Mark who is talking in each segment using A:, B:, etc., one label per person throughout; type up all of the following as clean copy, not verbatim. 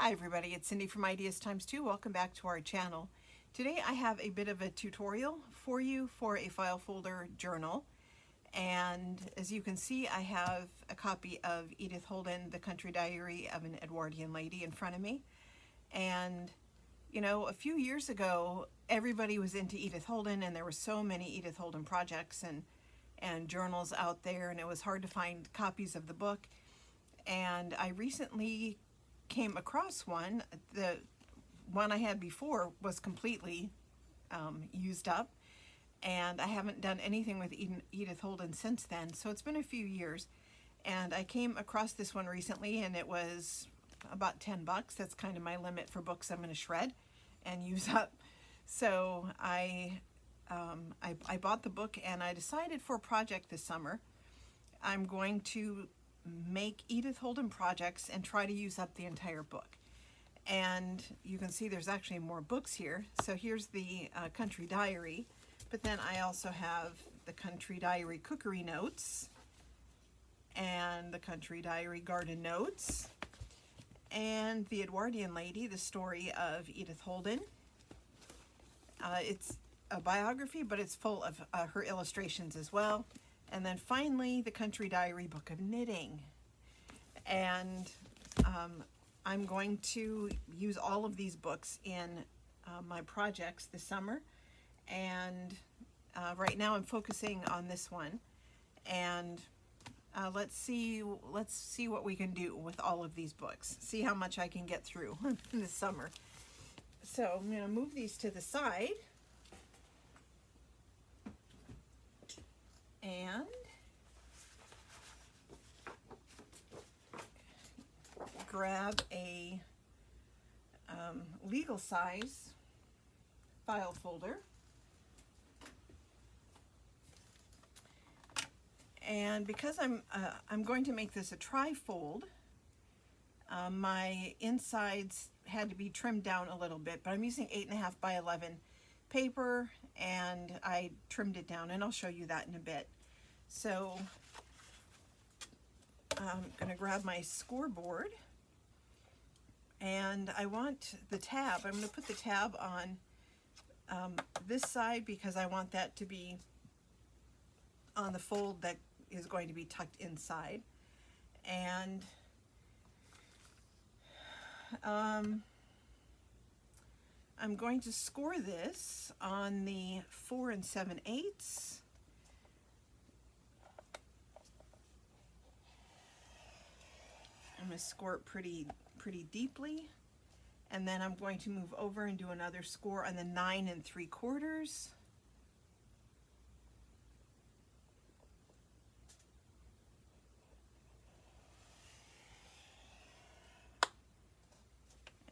A: Hi everybody, it's Cindy from Ideas Times 2. Welcome back to our channel. Today I have a bit of a tutorial for you for a file folder journal. And as you can see, I have a copy of Edith Holden, The Country Diary of an Edwardian Lady in front of me. And you know, a few years ago, everybody was into Edith Holden and there were so many Edith Holden projects and journals out there, and it was hard to find copies of the book. And I recently came across one. The one I had before was completely used up, and I haven't done anything with Edith Holden since then, so it's been a few years. And I came across this one recently, and it was about 10 bucks. That's kind of my limit for books I'm going to shred and use up. So I bought the book, and I decided for a project this summer I'm going to make Edith Holden projects and try to use up the entire book. And you can see there's actually more books here. So here's the Country Diary, but then I also have the Country Diary Cookery Notes and the Country Diary Garden Notes and the Edwardian Lady, the story of Edith Holden. It's a biography, but it's full of her illustrations as well. And then finally, the Country Diary Book of Knitting. And I'm going to use all of these books in my projects this summer. And right now I'm focusing on this one. And let's see what we can do with all of these books. See how much I can get through this summer. So I'm going to move these to the side. And grab a legal size file folder. And because I'm going to make this a tri-fold, my insides had to be trimmed down a little bit, but I'm using 8.5 by 11 paper, and I trimmed it down, and I'll show you that in a bit. So I'm going to grab my scoreboard, and I want the tab. I'm going to put the tab on this side because I want that to be on the fold that is going to be tucked inside. And I'm going to score this on the 4 7/8. I'm going to score it pretty deeply, and then I'm going to move over and do another score on the 9 3/4.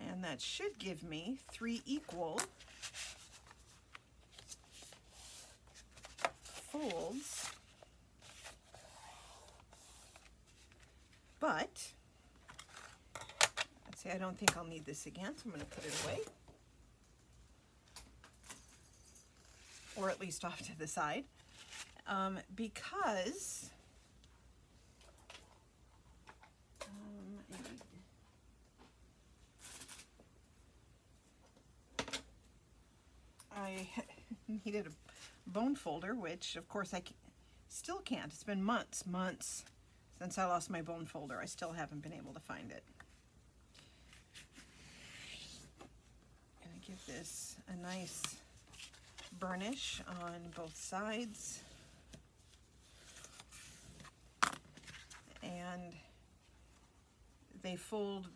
A: And that should give me 3 equal folds, but let's see, I don't think I'll need this again, so I'm going to put it away, or at least off to the side, because I needed a bone folder, which of course I still can't. It's been months since I lost my bone folder. I still haven't been able to find it. I'm going to give this a nice burnish on both sides. And they fold.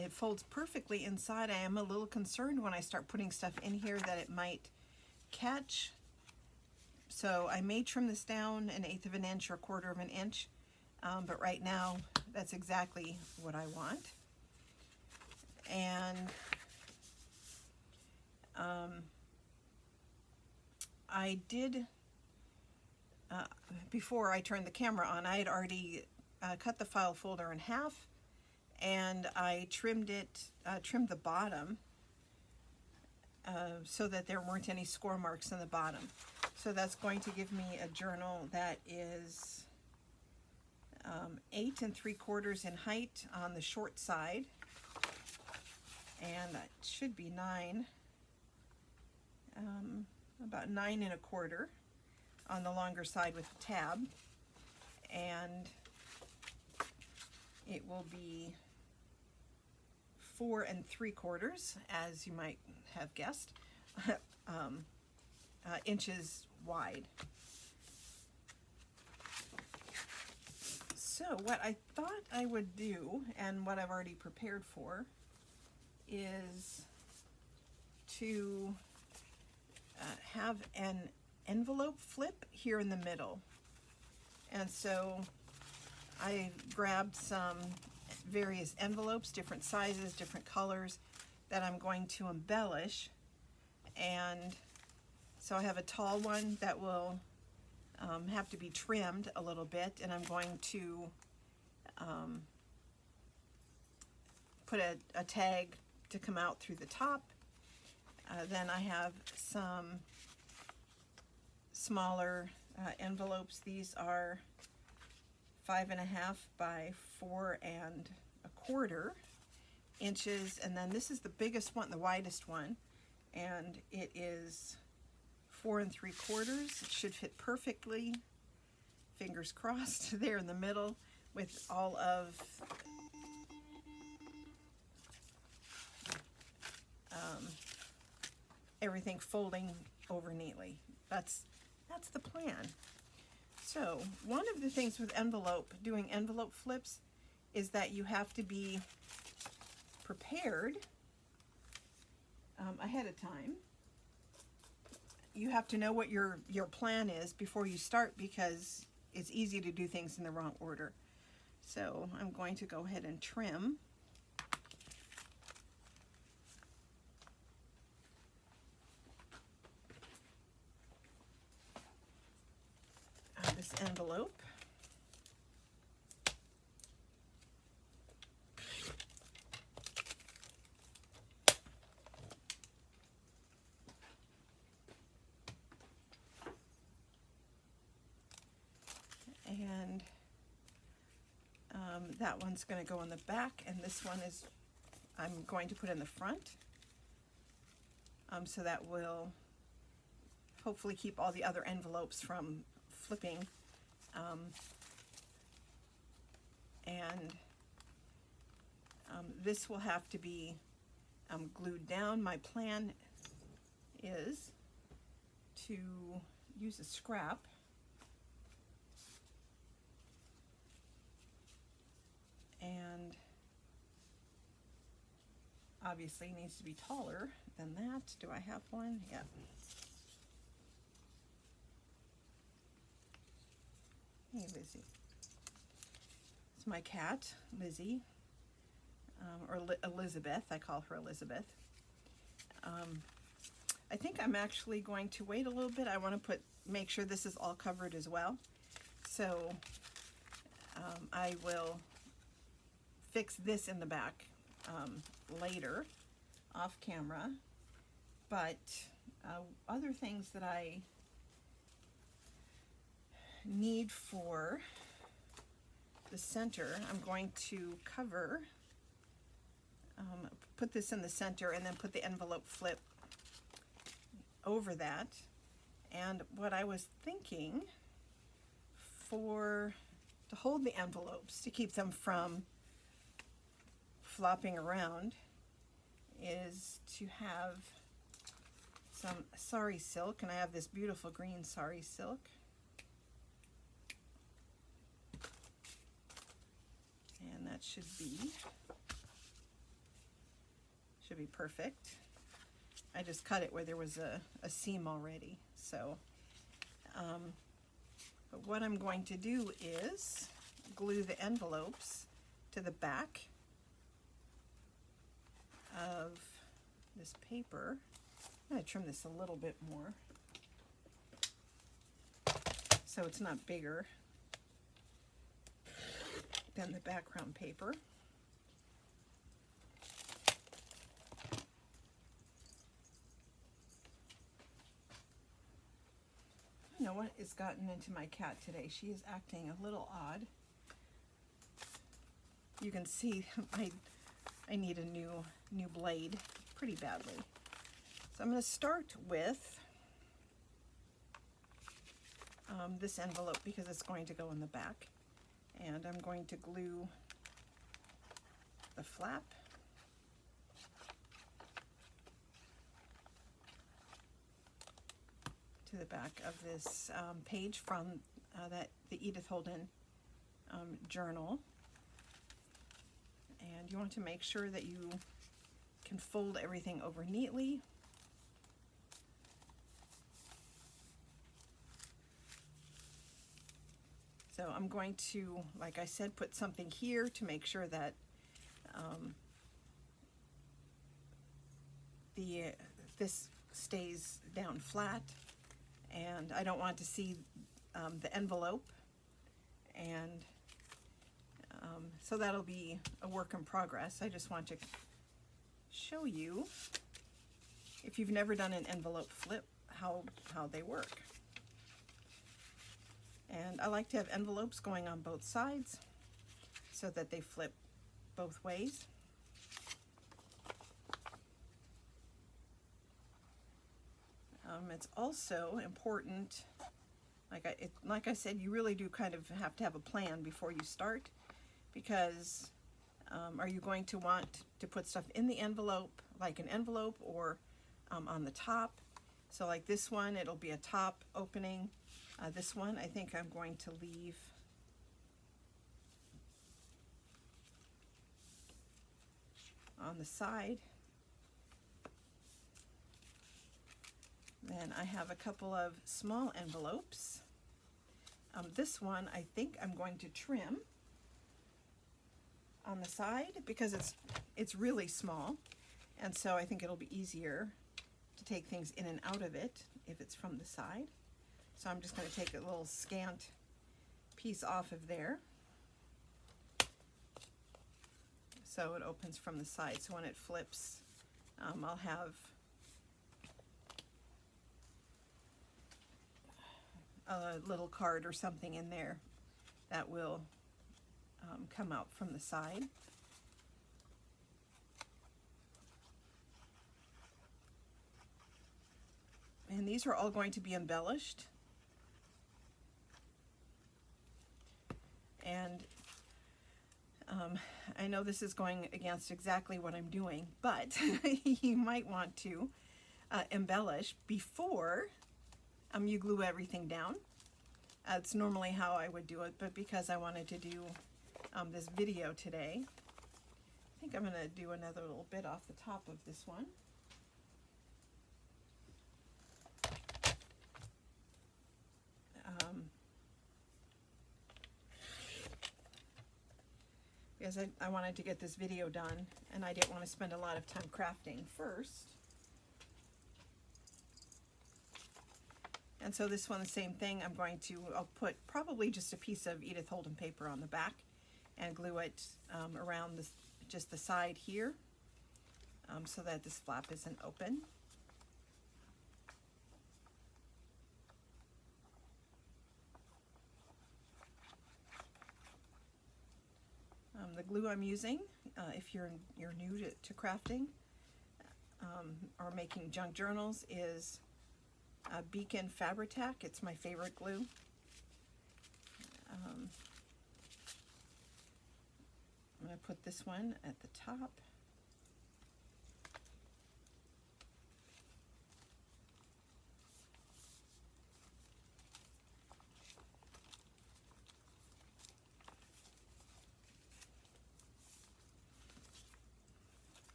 A: It folds perfectly inside. I am a little concerned when I start putting stuff in here that it might catch. So I may trim this down 1/8 of an inch or 1/4 of an inch, but right now that's exactly what I want. And I did, before I turned the camera on, I had already cut the file folder in half, and I trimmed the bottom so that there weren't any score marks in the bottom. So that's going to give me a journal that is 8 3/4 in height on the short side, and that should be 9, about 9 1/4 on the longer side with a tab, and it will be 4 3/4, as you might have guessed, inches wide. So what I thought I would do, and what I've already prepared for, is to have an envelope flip here in the middle. And so I grabbed some various envelopes, different sizes, different colors, that I'm going to embellish. And so I have a tall one that will have to be trimmed a little bit, and I'm going to put a tag to come out through the top. Then I have some smaller envelopes. These are 5 1/2 by 4 1/4 inches, and then this is the biggest one, the widest one, and it is 4 3/4. It should fit perfectly, fingers crossed, there in the middle, with all of everything folding over neatly. That's the plan. So one of the things with doing envelope flips, is that you have to be prepared ahead of time. You have to know what your plan is before you start, because it's easy to do things in the wrong order. So I'm going to go ahead and trim this envelope. And that one's going to go in the back, and this one is I'm going to put in the front. So that will hopefully keep all the other envelopes from flipping. This will have to be glued down. My plan is to use a scrap and obviously needs to be taller than that. Do I have one? Yeah. Hey, Lizzie. It's my cat, Lizzie, or Elizabeth. I call her Elizabeth. I think I'm actually going to wait a little bit. I want to make sure this is all covered as well. So I will fix this in the back later, off camera. But other things that I need for the center, I'm going to cover, put this in the center, and then put the envelope flip over that. And what I was thinking, to hold the envelopes, to keep them from flopping around, is to have some sari silk, and I have this beautiful green sari silk. And that should be perfect. I just cut it where there was a seam already. So, but what I'm going to do is glue the envelopes to the back of this paper. I'm going to trim this a little bit more so it's not bigger than the background paper. You know what has gotten into my cat today? She is acting a little odd. You can see I need a new blade pretty badly. So I'm going to start with this envelope because it's going to go in the back, and I'm going to glue the flap to the back of this page from the Edith Holden journal. And you want to make sure that you can fold everything over neatly. So I'm going to, like I said, put something here to make sure that this stays down flat, and I don't want to see the envelope, and so that'll be a work in progress. I just want to show you, if you've never done an envelope flip, how they work. And I like to have envelopes going on both sides so that they flip both ways. It's also important, like I said, you really do kind of have to have a plan before you start, because are you going to want to put stuff in the envelope, like an envelope, or on the top? So like this one, it'll be a top opening. This one, I think I'm going to leave on the side. Then I have a couple of small envelopes. This one, I think I'm going to trim on the side because it's really small, and so I think it'll be easier to take things in and out of it if it's from the side. So I'm just going to take a little scant piece off of there, so it opens from the side. So when it flips, I'll have a little card or something in there that will come out from the side. And these are all going to be embellished. And I know this is going against exactly what I'm doing, but you might want to embellish before you glue everything down. It's normally how I would do it, but because I wanted to do this video today, I think I'm going to do another little bit off the top of this one. Because I wanted to get this video done, and I didn't want to spend a lot of time crafting first. And so this one, the same thing. I'll put probably just a piece of Edith Holden paper on the back and glue it around just the side here, so that this flap isn't open. The glue I'm using, if you're new to crafting or making junk journals, is Beacon Fabri-Tac. It's my favorite glue. I'm going to put this one at the top.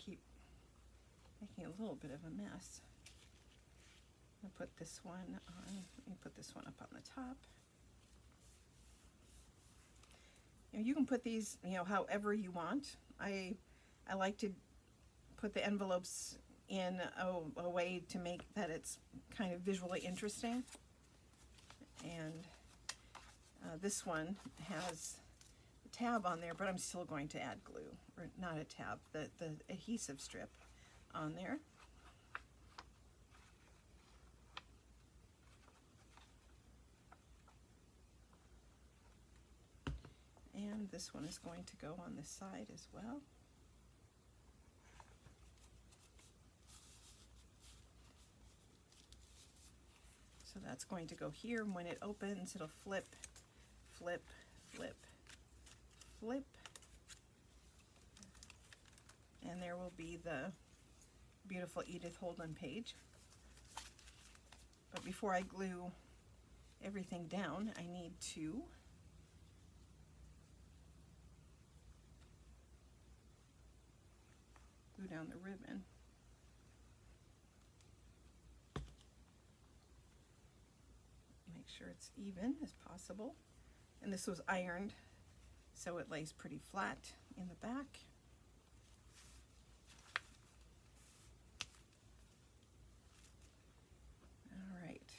A: Keep making a little bit of a mess. I'll put this one on, let me put this one up on the top. You can put these, however you want. I like to put the envelopes in a way to make that it's kind of visually interesting. And this one has tab on there, but I'm still going to add glue, or not a tab, the adhesive strip on there. And this one is going to go on this side as well. So that's going to go here, and when it opens, it'll flip, flip, flip, flip. And there will be the beautiful Edith Holden page. But before I glue everything down, I need to glue down the ribbon. Make sure it's even as possible. And this was ironed, so it lays pretty flat in the back. All right.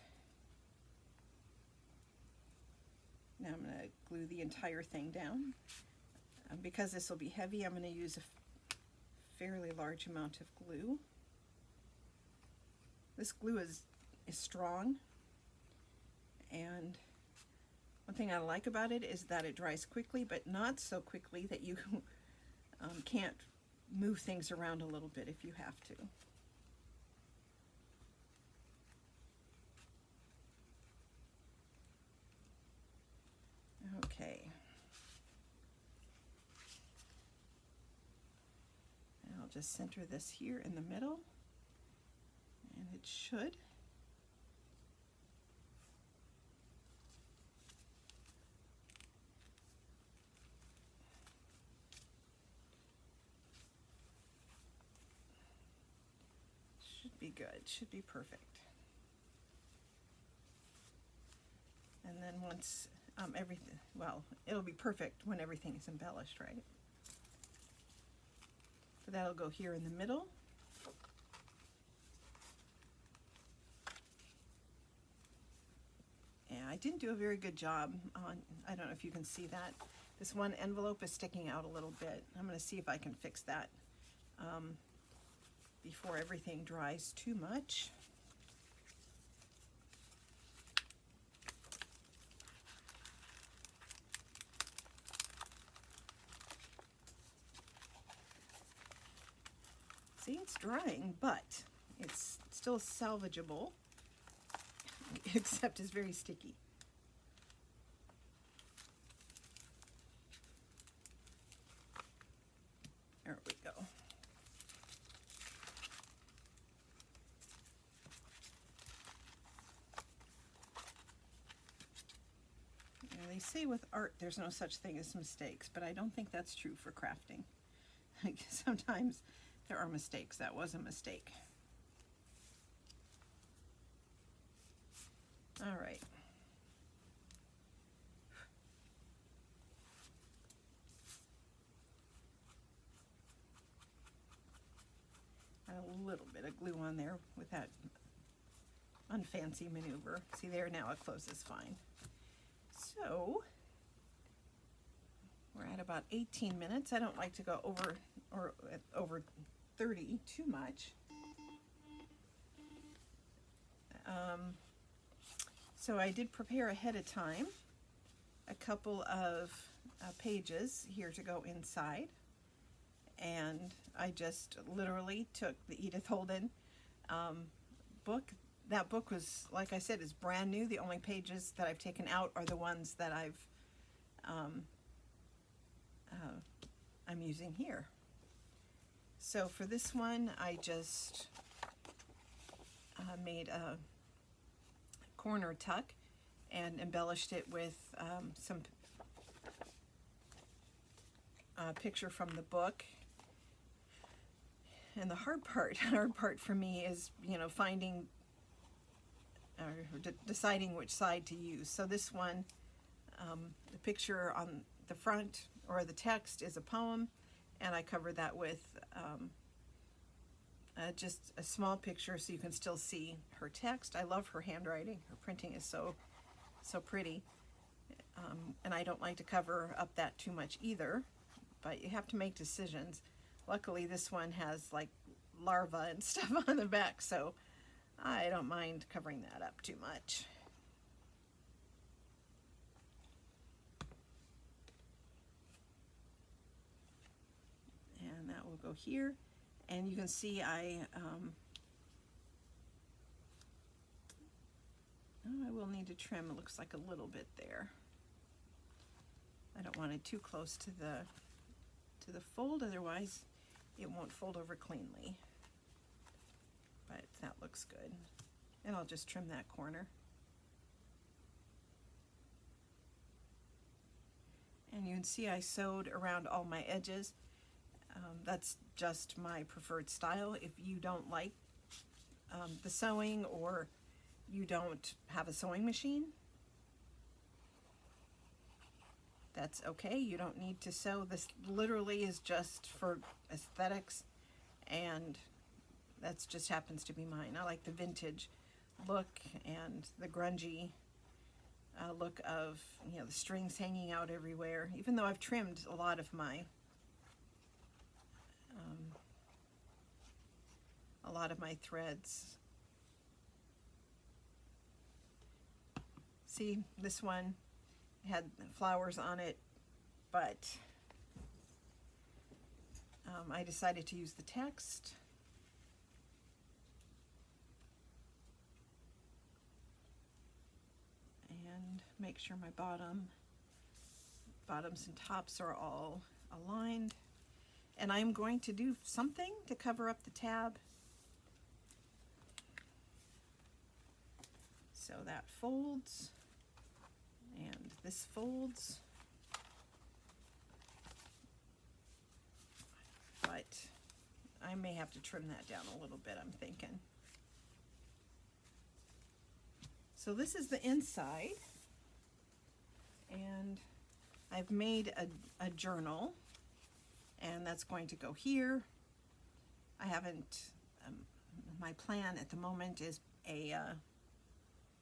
A: Now I'm going to glue the entire thing down. Because this will be heavy, I'm going to use a fairly large amount of glue. This glue is strong, and one thing I like about it is that it dries quickly, but not so quickly that you can't move things around a little bit if you have to. Okay. And I'll just center this here in the middle, and it should. Should be good, should be perfect. And then once everything, well, it'll be perfect when everything is embellished, right? So that'll go here in the middle. And I didn't do a very good job on, I don't know if you can see that. This one envelope is sticking out a little bit. I'm going to see if I can fix that before everything dries too much. See, it's drying, but it's still salvageable, except it's very sticky. There we go. And they say with art there's no such thing as mistakes, but I don't think that's true for crafting. Sometimes there are mistakes. That was a mistake. All right. Add a little bit of glue on there with that unfancy maneuver. See there, now it closes fine. So we're at about 18 minutes. I don't like to go over 30 too much. So I did prepare ahead of time a couple of pages here to go inside, and I just literally took the Edith Holden book. That book was, like I said, is brand new. The only pages that I've taken out are the ones that I'm using here. So for this one, I just made a corner tuck and embellished it with some picture from the book. And the hard part for me is, you know, finding or deciding which side to use. So this one, the picture on the front or the text is a poem, and I covered that with just a small picture so you can still see her text. I love her handwriting. Her printing is so pretty. and I don't like to cover up that too much either, but you have to make decisions. Luckily this one has like larvae and stuff on the back, so I don't mind covering that up too much. And that will go here, and you can see I will need to trim. It looks like a little bit there. I don't want it too close to the fold, otherwise it won't fold over cleanly. But that looks good. And I'll just trim that corner. And you can see I sewed around all my edges. That's just my preferred style. If you don't like the sewing, or you don't have a sewing machine, that's okay. You don't need to sew. This literally is just for aesthetics, and that's just happens to be mine. I like the vintage look and the grungy look of, you know, the strings hanging out everywhere, even though I've trimmed a lot of my threads. See, this one had flowers on it, but I decided to use the text. And make sure my bottoms and tops are all aligned. And I'm going to do something to cover up the tab. So that folds, and this folds, but I may have to trim that down a little bit, I'm thinking. So this is the inside, and I've made a journal, and that's going to go here. I haven't, my plan at the moment is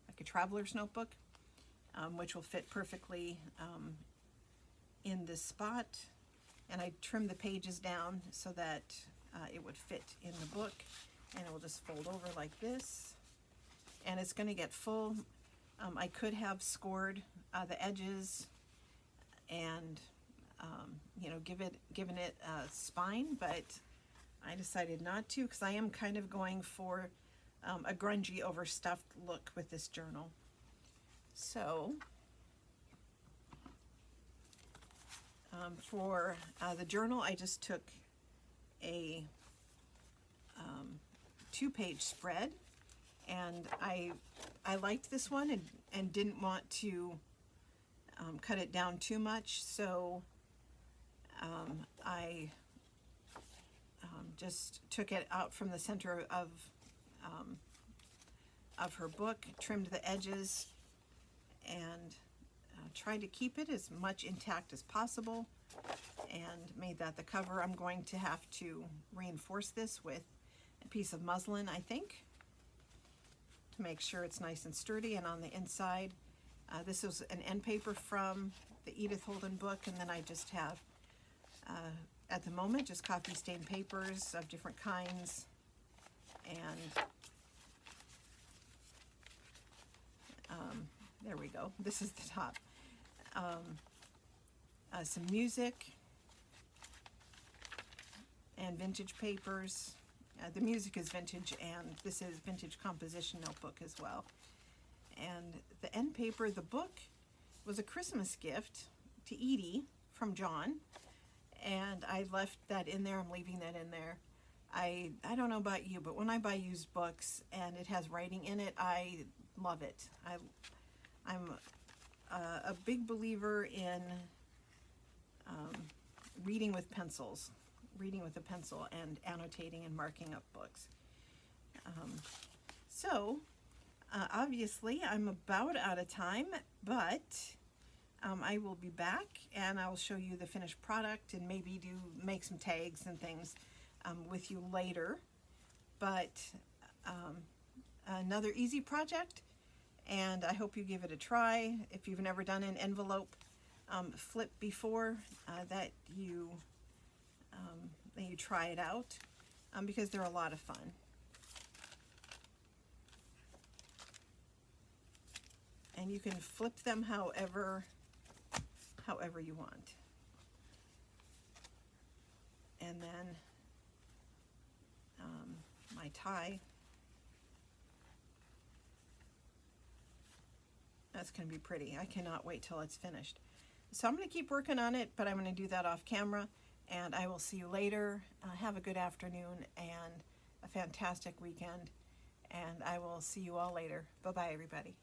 A: like a traveler's notebook, which will fit perfectly in this spot. And I trimmed the pages down so that it would fit in the book, and it will just fold over like this. And it's going to get full. I could have scored the edges and you know, given it a spine, but I decided not to, because I am kind of going for a grungy, overstuffed look with this journal. So for the journal, I just took a 2-page spread, and I liked this one and didn't want to cut it down too much, so I just took it out from the center of her book, trimmed the edges, and tried to keep it as much intact as possible, and made that the cover. I'm going to have to reinforce this with a piece of muslin, I think, to make sure it's nice and sturdy. And on the inside, this was an end paper from the Edith Holden book, and then I just have at the moment just coffee stained papers of different kinds, and there we go. This is the top. Some music and vintage papers. The music is vintage, and this is vintage composition notebook as well. And the end paper, the book, was a Christmas gift to Edie from John, and I left that in there. I'm leaving that in there. I don't know about you, but when I buy used books and it has writing in it, I love it. I'm a big believer in reading with pencils, reading with a pencil, and annotating and marking up books. Obviously I'm about out of time, but I will be back and I'll show you the finished product and maybe make some tags and things with you later. But another easy project, and I hope you give it a try. If you've never done an envelope, flip before that you try it out, because they're a lot of fun. And you can flip them however you want. And then my tie, that's going to be pretty. I cannot wait till it's finished. So I'm going to keep working on it, but I'm going to do that off camera, and I will see you later. Have a good afternoon and a fantastic weekend, and I will see you all later. Bye-bye, everybody.